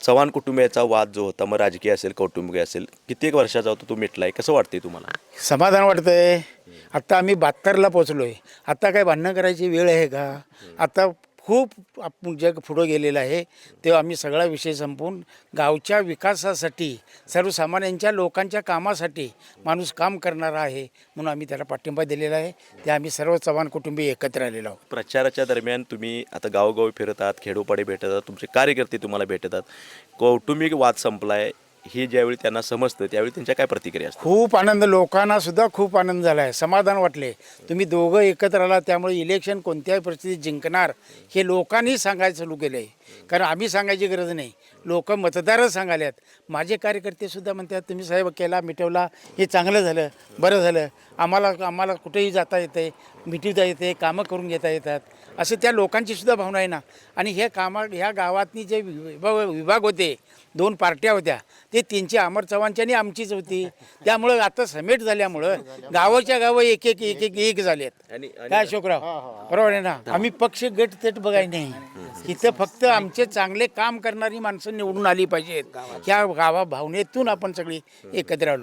चव्हाण कुटुंबियाचा वाद जो होता, मग राजकीय असेल कौटुंबिक असेल, कित्येक वर्षाचा होता तो मिटलाय, कसं वाटतंय तुम्हाला? समाधान वाटतंय. आत्ता आम्ही 72ला पोचलो आहे. आत्ता काय भांडणं करायची वेळ आहे का? आता खूप जग पुढं गेलेलं आहे. तेव्हा आम्ही सगळा विषय संपवून गावच्या विकासासाठी, सर्वसामान्यांच्या लोकांच्या कामासाठी माणूस काम करणारा आहे म्हणून आम्ही त्याला पाठिंबा दिलेला आहे. ते आम्ही सर्व चव्हाण कुटुंबीय एकत्र आलेलो आहोत. प्रचाराच्या दरम्यान तुम्ही आता गावोगावी फिरतात, खेडोपाडी भेटतात, तुमचे कार्यकर्ते तुम्हाला भेटतात, कौटुंबिक वाद संपलाय हे ज्यावेळी त्यांना समजतं त्यावेळी त्यांच्या काय प्रतिक्रिया असतात? खूप आनंद, लोकांना सुद्धा खूप आनंद झाला आहे, समाधान वाटले. तुम्ही दोघं एकत्र आला त्यामुळे इलेक्शन कोणत्याही परिस्थितीत जिंकणार हे लोकांनी सांगायचं सुरू केलं आहे. कारण आम्ही सांगायची गरज नाही, लोक मतदारच सांगायल्यात. माझे कार्यकर्ते सुद्धा म्हणतात तुम्ही साहेब केला मिटवला हे चांगलं झालं, बरं झालं, आम्हाला कुठेही जाता येते, मिटवता येते, कामं करून घेता येतात, असं त्या लोकांची सुद्धा भावना आहे ना. आणि ह्या गावातनी जे विभाग होते, 2 पार्ट्या होत्या, ते त्यांची अमर चव्हाणची आणि आमचीच होती. त्यामुळं आता समेट झाल्यामुळं गावाच्या गावं एक झालेत. काय अशोकराव बरोबर आहे ना. आम्ही पक्ष गट तेट बघाय नाही, इथं फक्त आमचे चांगले काम करणारी माणसं निवडून आली पाहिजेत. ह्या भावनेतून आपण सगळी एकत्र आलो.